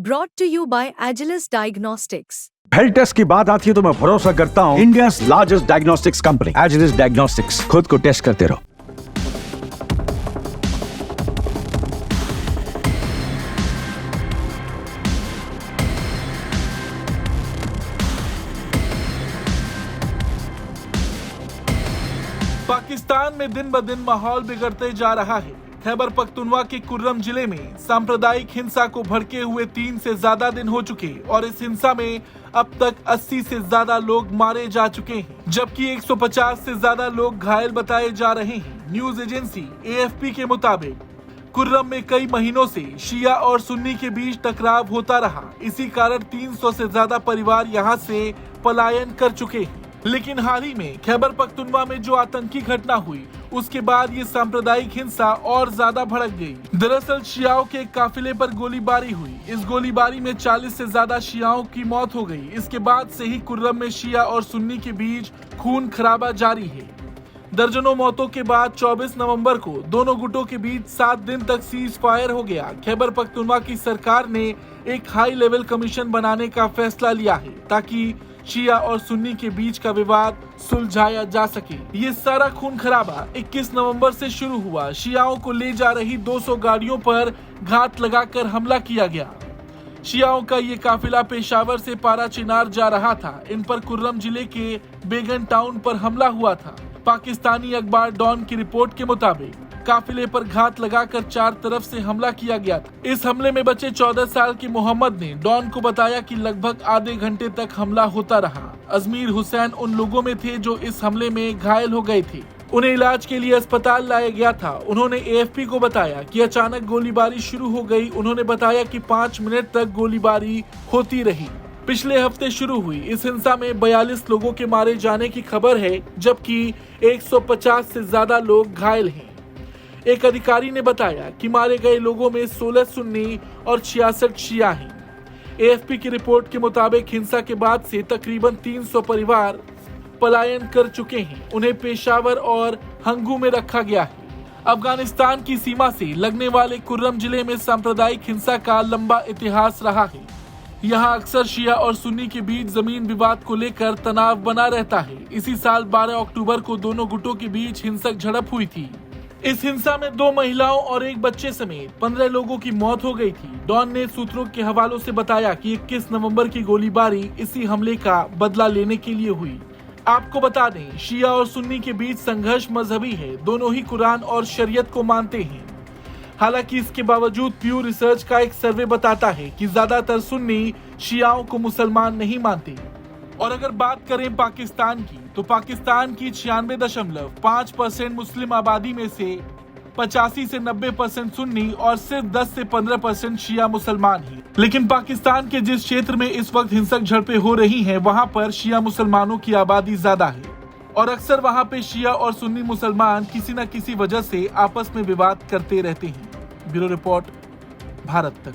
Brought to you by Agilus Diagnostics. Health test की बात आती है तो मैं भरोसा करता हूँ India largest diagnostics company Agilus diagnostics. खुद को टेस्ट करते रहो। पाकिस्तान में दिन ब दिन माहौल बिगड़ते जा रहा है। खैबर पख्तूनवा के कुर्रम जिले में सांप्रदायिक हिंसा को भड़के हुए 3 से ज्यादा दिन हो चुके और इस हिंसा में अब तक 80 से ज्यादा लोग मारे जा चुके हैं, जबकि 150 से ज्यादा लोग घायल बताए जा रहे हैं। न्यूज एजेंसी AFP के मुताबिक कुर्रम में कई महीनों से शिया और सुन्नी के बीच टकराव होता रहा। इसी कारण 300 से ज्यादा परिवार यहां से पलायन कर चुके हैं। लेकिन हाल ही में खैबर पख्तूनवा में जो आतंकी घटना हुई उसके बाद ये सांप्रदायिक हिंसा और ज्यादा भड़क गई। दरअसल शियाओं के एक काफिले पर गोलीबारी हुई। इस गोलीबारी में 40 से ज्यादा शियाओं की मौत हो गई। इसके बाद से ही कुर्रम में शिया और सुन्नी के बीच खून खराबा जारी है। दर्जनों मौतों के बाद 24 नवंबर को दोनों गुटों के बीच 7 दिन तक सीज फायर हो गया। खैबर पख्तूनवा की सरकार ने एक हाई लेवल कमीशन बनाने का फैसला लिया है ताकि शिया और सुन्नी के बीच का विवाद सुलझाया जा सके। ये सारा खून खराबा 21 नवंबर से शुरू हुआ। शियाओं को ले जा रही 200 गाड़ियों पर घात लगाकर हमला किया गया। शियाओं का ये काफिला पेशावर से पारा चिनार जा रहा था। इन पर कुर्रम जिले के बेगन टाउन पर हमला हुआ था। पाकिस्तानी अखबार डॉन की रिपोर्ट के मुताबिक काफिले पर घात लगाकर 4 तरफ से हमला किया गया था। इस हमले में बचे 14 साल के मोहम्मद ने डॉन को बताया कि लगभग आधे घंटे तक हमला होता रहा। अजमीर हुसैन उन लोगों में थे जो इस हमले में घायल हो गए थे। उन्हें इलाज के लिए अस्पताल लाया गया था। उन्होंने AFP को बताया कि अचानक गोलीबारी शुरू हो गई। उन्होंने बताया कि 5 मिनट तक गोलीबारी होती रही। पिछले हफ्ते शुरू हुई इस हिंसा में 42 लोगों के मारे जाने की खबर है, जबकि 150 से ज्यादा लोग घायल हैं। एक अधिकारी ने बताया कि मारे गए लोगों में 16 सुन्नी और 66 शिया हैं। AFP की रिपोर्ट के मुताबिक हिंसा के बाद से तकरीबन 300 परिवार पलायन कर चुके हैं। उन्हें पेशावर और हंगू में रखा गया है। अफगानिस्तान की सीमा से लगने वाले कुर्रम जिले में सांप्रदायिक हिंसा का लंबा इतिहास रहा है। यहाँ अक्सर शिया और सुन्नी के बीच जमीन विवाद को लेकर तनाव बना रहता है। इसी साल 12 अक्टूबर को दोनों गुटों के बीच हिंसक झड़प हुई थी। इस हिंसा में 2 महिलाओं और 1 बच्चे समेत 15 लोगों की मौत हो गई थी। डॉन ने सूत्रों के हवालों से बताया कि 21 नवंबर की गोलीबारी इसी हमले का बदला लेने के लिए हुई। आपको बता दें, शिया और सुन्नी के बीच संघर्ष मजहबी है। दोनों ही कुरान और शरीयत को मानते हैं। हालांकि इसके बावजूद प्यू रिसर्च का एक सर्वे बताता है कि ज्यादातर सुन्नी शियाओं को मुसलमान नहीं मानते। और अगर बात करें पाकिस्तान की, तो पाकिस्तान की 96.5% मुस्लिम आबादी में से 85 से 90% सुन्नी और सिर्फ 10 से 15% शिया मुसलमान हैं। लेकिन पाकिस्तान के जिस क्षेत्र में इस वक्त हिंसक झड़पें हो रही हैं, वहां पर शिया मुसलमानों की आबादी ज्यादा है और अक्सर वहां पे शिया और सुन्नी मुसलमान किसी न किसी वजह से आपस में विवाद करते रहते हैं। ब्यूरो रिपोर्ट, भारत तक।